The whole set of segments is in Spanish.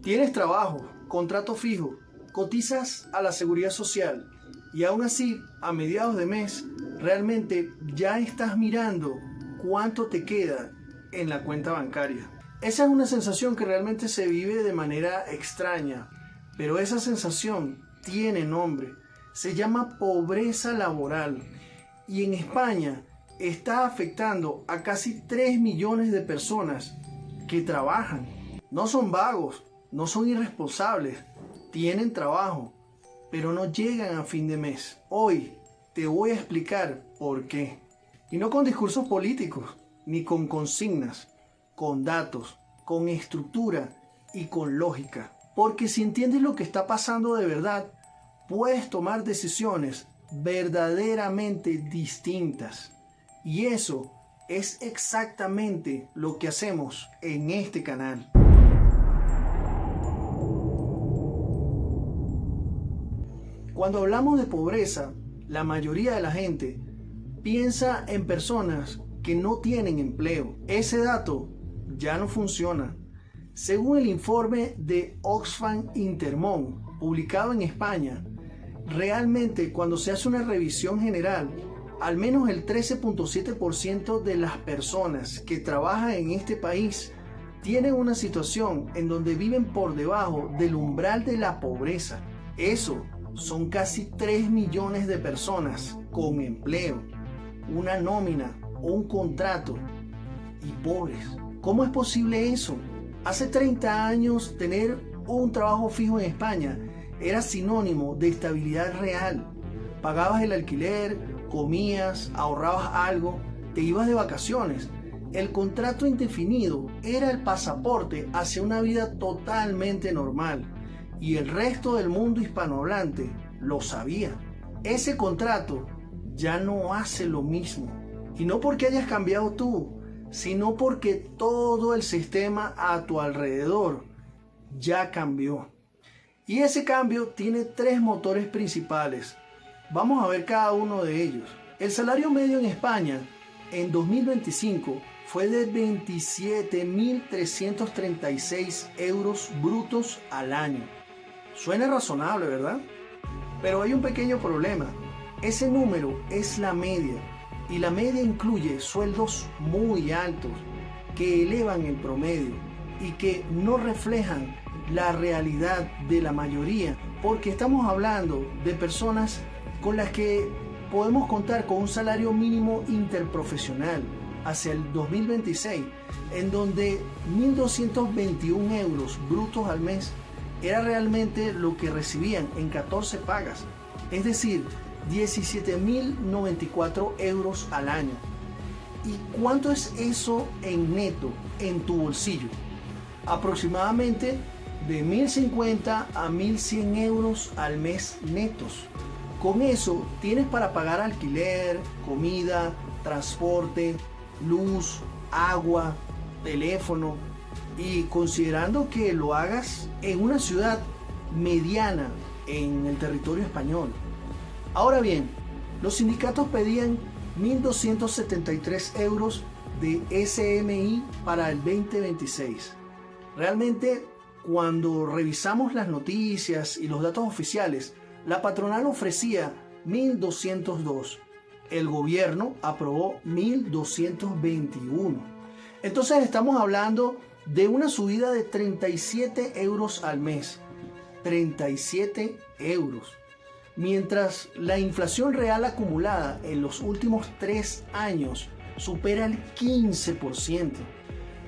Tienes trabajo, contrato fijo, cotizas a la seguridad social y aún así, a mediados de mes, realmente ya estás mirando cuánto te queda en la cuenta bancaria. Esa es una sensación que realmente se vive de manera extraña, pero esa sensación tiene nombre. Se llama pobreza laboral y en España está afectando a casi 3 millones de personas que trabajan. No son vagos, no son irresponsables, tienen trabajo, pero no llegan a fin de mes. Hoy te voy a explicar por qué. Y no con discursos políticos, ni con consignas, con datos, con estructura y con lógica. Porque si entiendes lo que está pasando de verdad, puedes tomar decisiones verdaderamente distintas. Y eso es exactamente lo que hacemos en este canal. Cuando hablamos de pobreza, la mayoría de la gente piensa en personas que no tienen empleo. Ese dato ya no funciona. Según el informe de Oxfam Intermón, publicado en España, realmente cuando se hace una revisión general, al menos el 13.7% de las personas que trabajan en este país tienen una situación en donde viven por debajo del umbral de la pobreza. Eso son casi 3 millones de personas con empleo, una nómina o un contrato y pobres. ¿Cómo es posible eso? Hace 30 años tener un trabajo fijo en España era sinónimo de estabilidad real. Pagabas el alquiler, comías, ahorrabas algo, te ibas de vacaciones. El contrato indefinido era el pasaporte hacia una vida totalmente normal y el resto del mundo hispanohablante lo sabía. Ese contrato ya no hace lo mismo. Y no porque hayas cambiado tú, sino porque todo el sistema a tu alrededor ya cambió. Y ese cambio tiene 3 motores principales. Vamos a ver cada uno de ellos. El salario medio en España en 2025 fue de 27.336 euros brutos al año. Suena razonable, ¿verdad? Pero hay un pequeño problema. Ese número es la media. Y la media incluye sueldos muy altos que elevan el promedio y que no reflejan la realidad de la mayoría, porque estamos hablando de personas con las que podemos contar con un salario mínimo interprofesional hacia el 2026, en donde 1.221 euros brutos al mes era realmente lo que recibían en 14 pagas, es decir, 17.094 euros al año. ¿Y cuánto es eso en neto en tu bolsillo? Aproximadamente de 1.050 a 1.100 euros al mes netos. Con eso tienes para pagar alquiler, comida, transporte, luz, agua, teléfono, y considerando que lo hagas en una ciudad mediana en el territorio español. Ahora bien, los sindicatos pedían 1.273 euros de SMI para el 2026. Realmente, cuando revisamos las noticias y los datos oficiales, la patronal ofrecía 1.202. El gobierno aprobó 1.221. Entonces estamos hablando de una subida de 37 euros al mes. 37 euros. Mientras la inflación real acumulada en los últimos 3 años supera el 15%.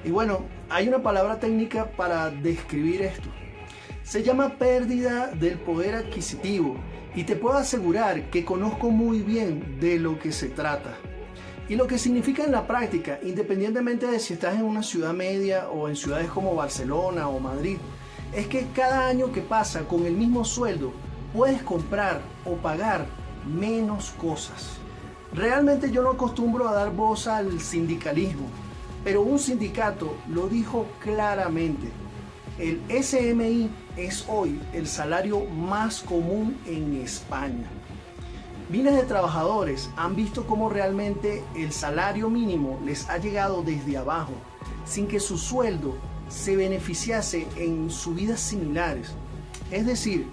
Y bueno, hay una palabra técnica para describir esto. Se llama pérdida del poder adquisitivo y te puedo asegurar que conozco muy bien de lo que se trata. Y lo que significa en la práctica, independientemente de si estás en una ciudad media o en ciudades como Barcelona o Madrid, es que cada año que pasa con el mismo sueldo puedes comprar o pagar menos cosas. Realmente yo no acostumbro a dar voz al sindicalismo, pero un sindicato lo dijo claramente. El SMI es hoy el salario más común en España. Miles de trabajadores han visto cómo realmente el salario mínimo les ha llegado desde abajo, sin que su sueldo se beneficiase en subidas similares. Es decir,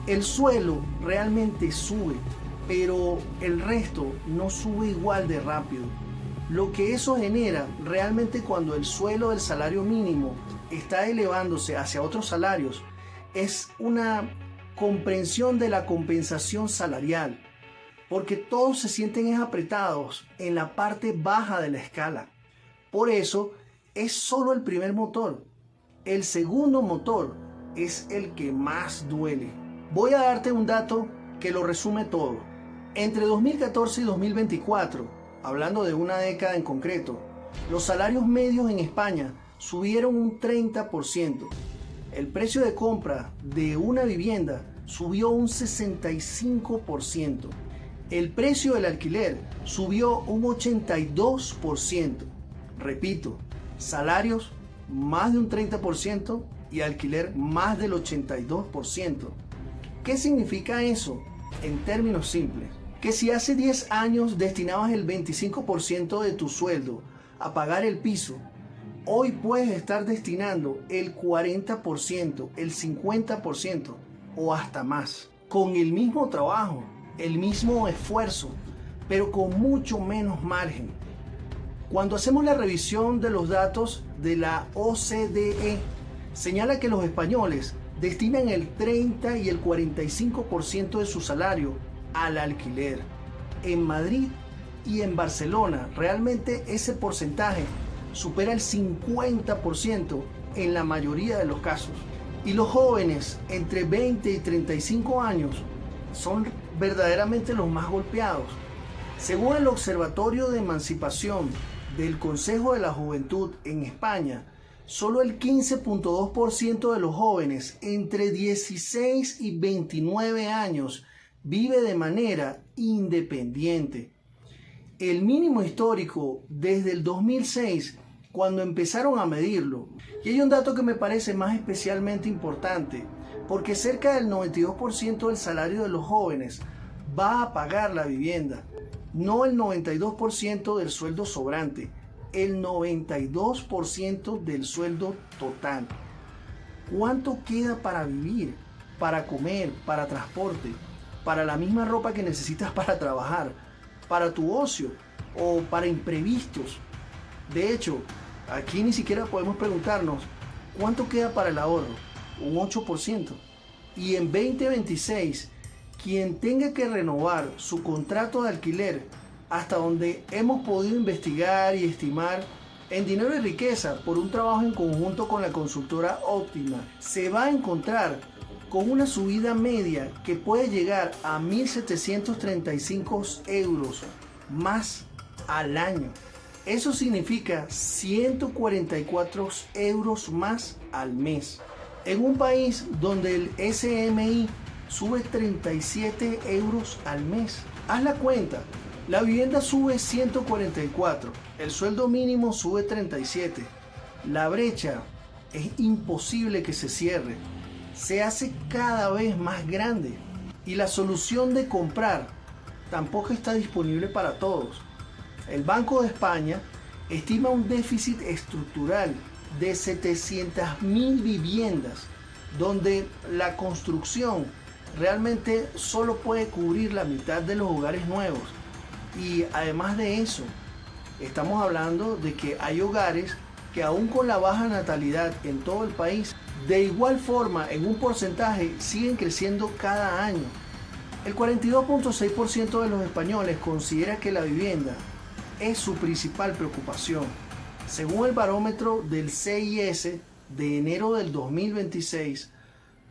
el suelo realmente sube, pero el resto no sube igual de rápido. Lo que eso genera realmente cuando el suelo del salario mínimo está elevándose hacia otros salarios es una comprensión de la compensación salarial, porque todos se sienten apretados en la parte baja de la escala. Por eso es solo el primer motor. El segundo motor es el que más duele. Voy a darte un dato que lo resume todo. Entre 2014 y 2024, hablando de una década en concreto, los salarios medios en España subieron un 30%. El precio de compra de una vivienda subió un 65%. El precio del alquiler subió un 82%. Repito, salarios más de un 30% y alquiler más del 82%. ¿Qué significa eso? En términos simples, que si hace 10 años destinabas el 25% de tu sueldo a pagar el piso, hoy puedes estar destinando el 40%, el 50% o hasta más, con el mismo trabajo, el mismo esfuerzo, pero con mucho menos margen. Cuando hacemos la revisión de los datos de la OCDE, señala que los españoles destinan el 30 y el 45% de su salario al alquiler. En Madrid y en Barcelona, realmente ese porcentaje supera el 50% en la mayoría de los casos. Y los jóvenes entre 20 y 35 años son verdaderamente los más golpeados. Según el Observatorio de Emancipación del Consejo de la Juventud en España, solo el 15.2% de los jóvenes entre 16 y 29 años vive de manera independiente. El mínimo histórico desde el 2006, cuando empezaron a medirlo. Y hay un dato que me parece más especialmente importante, porque cerca del 92% del salario de los jóvenes va a pagar la vivienda, no el 92% del sueldo sobrante, el 92% del sueldo total. ¿Cuánto queda para vivir, para comer, para transporte, para la misma ropa que necesitas para trabajar, para tu ocio o para imprevistos? De hecho, aquí ni siquiera podemos preguntarnos cuánto queda para el ahorro, un 8%. Y en 2026, quien tenga que renovar su contrato de alquiler, hasta donde hemos podido investigar y estimar en dinero y riqueza por un trabajo en conjunto con la consultora Óptima, se va a encontrar con una subida media que puede llegar a 1.735 euros más al año. Eso significa 144 euros más al mes. En un país donde el SMI sube 37 euros al mes. Haz la cuenta. La vivienda sube 144, el sueldo mínimo sube 37. La brecha es imposible que se cierre. Se hace cada vez más grande. Y la solución de comprar tampoco está disponible para todos. El Banco de España estima un déficit estructural de 700.000 viviendas, donde la construcción realmente solo puede cubrir la mitad de los hogares nuevos. Y además de eso, estamos hablando de que hay hogares que aún con la baja natalidad en todo el país, de igual forma en un porcentaje siguen creciendo cada año. El 42.6% de los españoles considera que la vivienda es su principal preocupación. Según el barómetro del CIS de enero del 2026,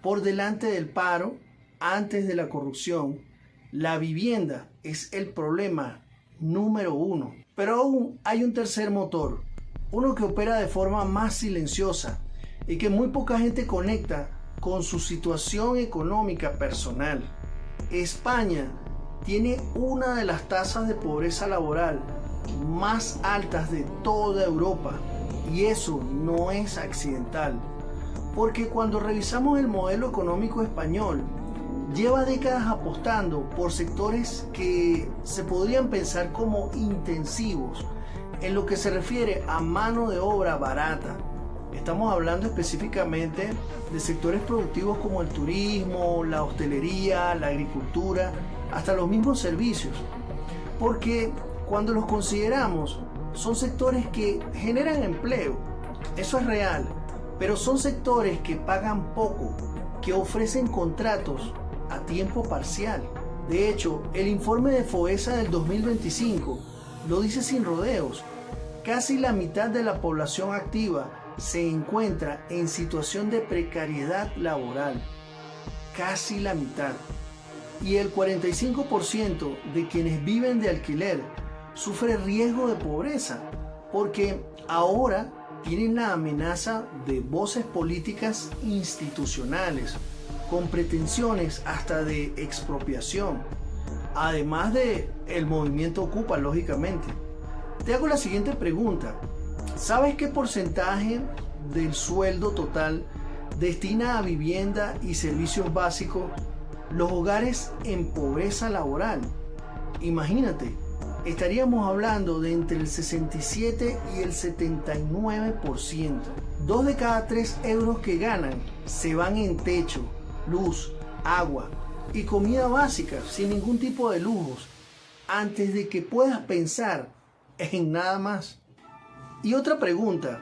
por delante del paro, antes de la corrupción, la vivienda es el problema número uno. Pero aún hay un tercer motor, uno que opera de forma más silenciosa y que muy poca gente conecta con su situación económica personal. España tiene una de las tasas de pobreza laboral más altas de toda Europa, y eso no es accidental, porque cuando revisamos el modelo económico español, lleva décadas apostando por sectores que se podrían pensar como intensivos en lo que se refiere a mano de obra barata, Estamos hablando específicamente de sectores productivos como el turismo, la hostelería, la agricultura, hasta los mismos servicios. Porque cuando los consideramos, son sectores que generan empleo, eso es real, pero son sectores que pagan poco, que ofrecen contratos a tiempo parcial. De hecho, el informe de FOESA del 2025 lo dice sin rodeos. Casi la mitad de la población activa se encuentra en situación de precariedad laboral. Casi la mitad. Y el 45% de quienes viven de alquiler sufre riesgo de pobreza, porque ahora tienen la amenaza de voces políticas institucionales, con pretensiones hasta de expropiación, además de el movimiento Ocupa, lógicamente. Te hago la siguiente pregunta. ¿Sabes qué porcentaje del sueldo total destina a vivienda y servicios básicos los hogares en pobreza laboral? Imagínate, estaríamos hablando de entre el 67 y el 79%. 2 de cada 3 euros que ganan se van en techo, luz, agua y comida básica, sin ningún tipo de lujos, antes de que puedas pensar en nada más. Y otra pregunta,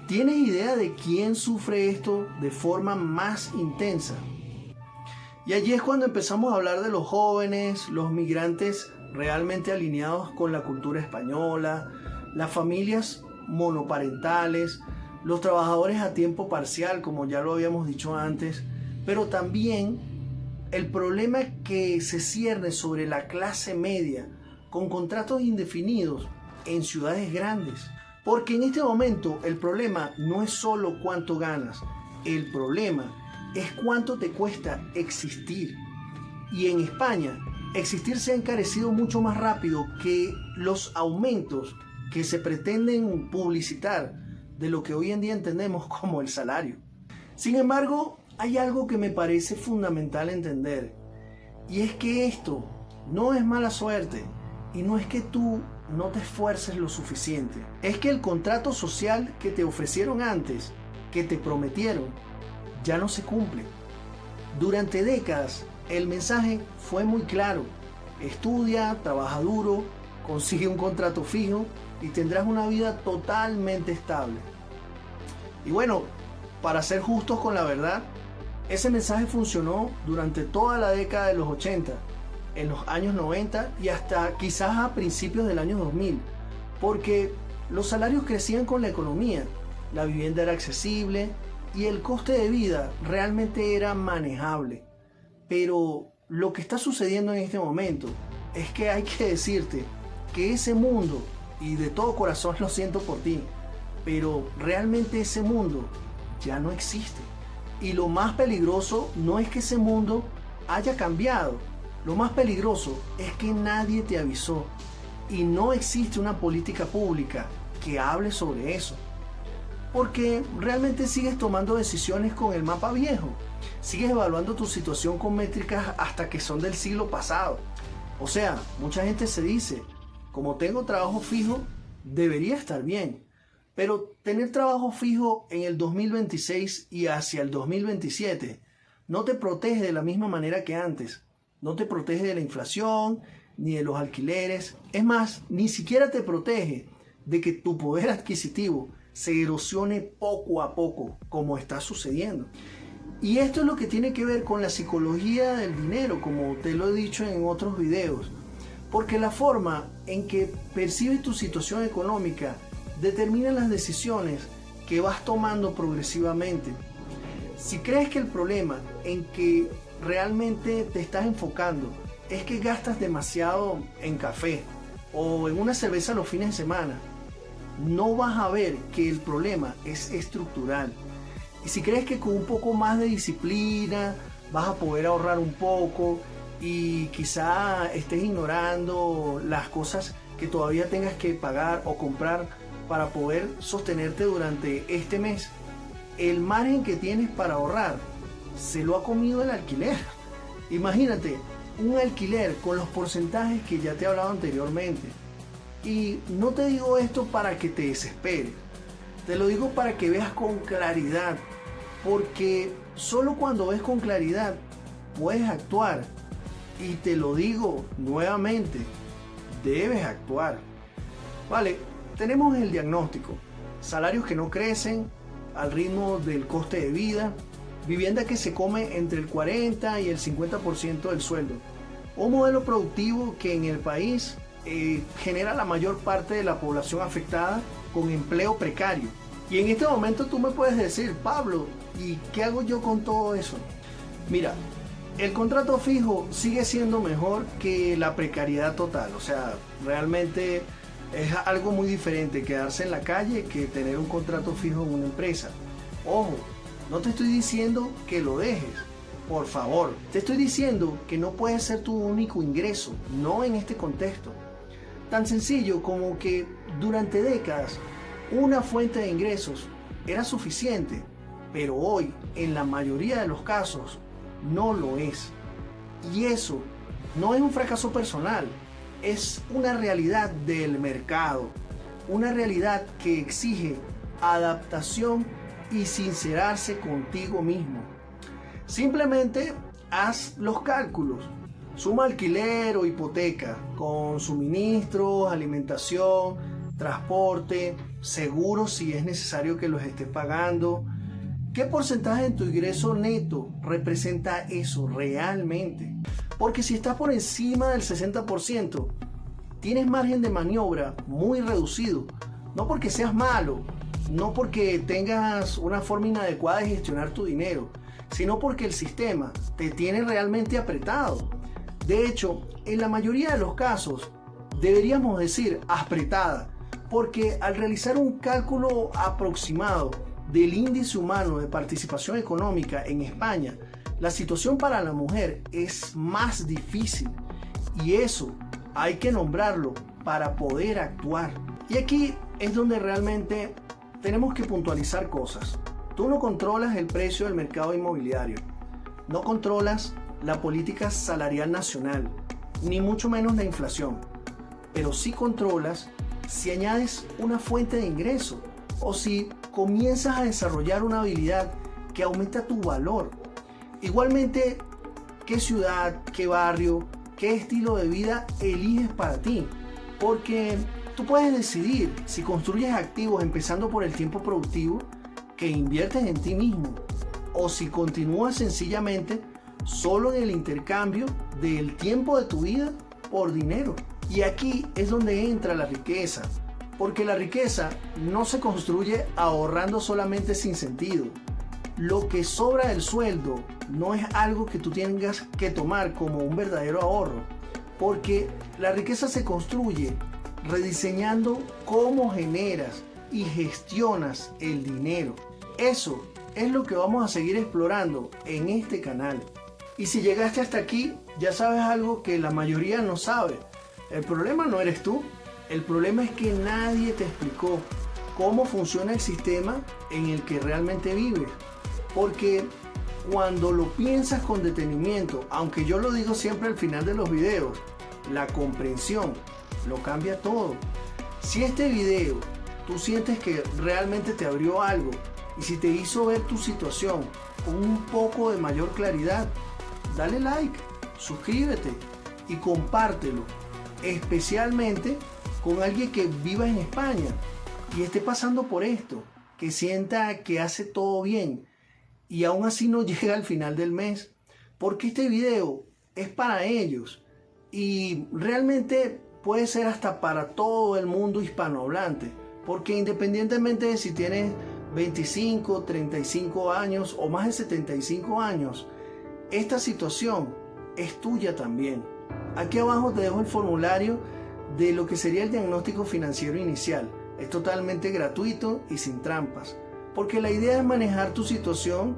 ¿tienes idea de quién sufre esto de forma más intensa? Y allí es cuando empezamos a hablar de los jóvenes, los migrantes realmente alineados con la cultura española, las familias monoparentales, los trabajadores a tiempo parcial, como ya lo habíamos dicho antes, pero también el problema que se cierne sobre la clase media con contratos indefinidos en ciudades grandes. Porque en este momento el problema no es solo cuánto ganas, el problema es cuánto te cuesta existir. Y en España, existir se ha encarecido mucho más rápido que los aumentos que se pretenden publicitar de lo que hoy en día entendemos como el salario. Sin embargo, hay algo que me parece fundamental entender, y es que esto no es mala suerte, y no es que tú no te esfuerces lo suficiente. Es que el contrato social que te ofrecieron antes, que te prometieron, ya no se cumple. Durante décadas, el mensaje fue muy claro. Estudia, trabaja duro, consigue un contrato fijo y tendrás una vida totalmente estable. Y bueno, para ser justos con la verdad, ese mensaje funcionó durante toda la década de los 80, en los años 90 y hasta quizás a principios del año 2000, porque los salarios crecían con la economía, la vivienda era accesible y el coste de vida realmente era manejable. Pero lo que está sucediendo en este momento es que hay que decirte que ese mundo, y de todo corazón lo siento por ti, pero realmente ese mundo ya no existe. Y lo más peligroso no es que ese mundo haya cambiado. Lo más peligroso es que nadie te avisó y no existe una política pública que hable sobre eso. Porque realmente sigues tomando decisiones con el mapa viejo. Sigues evaluando tu situación con métricas hasta que son del siglo pasado. O sea, mucha gente se dice, como tengo trabajo fijo, debería estar bien. Pero tener trabajo fijo en el 2026 y hacia el 2027 no te protege de la misma manera que antes. No te protege de la inflación, ni de los alquileres. Es más, ni siquiera te protege de que tu poder adquisitivo se erosione poco a poco, como está sucediendo. Y esto es lo que tiene que ver con la psicología del dinero, como te lo he dicho en otros videos. Porque la forma en que percibes tu situación económica determina las decisiones que vas tomando progresivamente. Si crees que el problema en que realmente te estás enfocando es que gastas demasiado en café o en una cerveza los fines de semana, no vas a ver que el problema es estructural. Y si crees que con un poco más de disciplina vas a poder ahorrar un poco y quizá estés ignorando las cosas que todavía tengas que pagar o comprar para poder sostenerte durante este mes, el margen que tienes para ahorrar se lo ha comido el alquiler. Imagínate un alquiler con los porcentajes que ya te he hablado anteriormente. Y no te digo esto para que te desesperes, Te lo digo para que veas con claridad, porque solo cuando ves con claridad puedes actuar. Y te lo digo nuevamente, debes actuar. Vale, tenemos el diagnóstico: salarios que no crecen al ritmo del coste de vida, vivienda que se come entre el 40 y el 50% del sueldo, un modelo productivo que en el país genera la mayor parte de la población afectada con empleo precario. Y en este momento tú me puedes decir: Pablo, ¿y qué hago yo con todo eso? Mira, el contrato fijo sigue siendo mejor que la precariedad total. O sea, realmente es algo muy diferente quedarse en la calle que tener un contrato fijo en una empresa. Ojo, no te estoy diciendo que lo dejes, por favor. Te estoy diciendo que no puede ser tu único ingreso, no en este contexto. Tan sencillo como que durante décadas una fuente de ingresos era suficiente, pero hoy, en la mayoría de los casos, no lo es. Y eso no es un fracaso personal, es una realidad del mercado, una realidad que exige adaptación y sincerarse contigo mismo. Simplemente haz los cálculos. Suma alquiler o hipoteca con suministros, alimentación, transporte, seguros si es necesario que los estés pagando. ¿Qué porcentaje de tu ingreso neto representa eso realmente? Porque si estás por encima del 60%, tienes margen de maniobra muy reducido. No porque seas malo, no porque tengas una forma inadecuada de gestionar tu dinero, sino porque el sistema te tiene realmente apretado. De hecho, en la mayoría de los casos, deberíamos decir apretada, porque al realizar un cálculo aproximado del índice humano de participación económica en España, la situación para la mujer es más difícil, y eso hay que nombrarlo para poder actuar. Y aquí es donde realmente tenemos que puntualizar cosas. Tú no controlas el precio del mercado inmobiliario, no controlas la política salarial nacional, ni mucho menos la inflación, pero sí controlas si añades una fuente de ingreso o si comienzas a desarrollar una habilidad que aumenta tu valor. Igualmente, qué ciudad, qué barrio, qué estilo de vida eliges para ti, porque tú puedes decidir si construyes activos empezando por el tiempo productivo que inviertes en ti mismo, o si continúas sencillamente solo en el intercambio del tiempo de tu vida por dinero. Y aquí es donde entra la riqueza, porque la riqueza no se construye ahorrando solamente sin sentido. Lo que sobra del sueldo no es algo que tú tengas que tomar como un verdadero ahorro, porque la riqueza se construye rediseñando cómo generas y gestionas el dinero. Eso es lo que vamos a seguir explorando en este canal. Y si llegaste hasta aquí, ya sabes algo que la mayoría no sabe. El problema no eres tú, el problema es que nadie te explicó cómo funciona el sistema en el que realmente vives. Porque cuando lo piensas con detenimiento, aunque yo lo digo siempre al final de los videos, la comprensión lo cambia todo. Si este video tú sientes que realmente te abrió algo y si te hizo ver tu situación con un poco de mayor claridad, dale like, suscríbete y compártelo, especialmente con alguien que viva en España y esté pasando por esto, que sienta que hace todo bien y aún así no llega al final del mes, porque este video es para ellos y realmente puede ser hasta para todo el mundo hispanohablante, porque independientemente de si tienes 25, 35 años o más de 75 años, esta situación es tuya también. Aquí abajo te dejo el formulario de lo que sería el diagnóstico financiero inicial. Es totalmente gratuito y sin trampas, porque la idea es manejar tu situación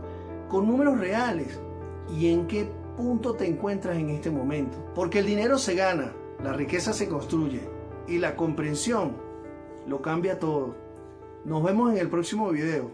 con números reales y en qué punto te encuentras en este momento. Porque el dinero se gana, la riqueza se construye y la comprensión lo cambia todo. Nos vemos en el próximo video.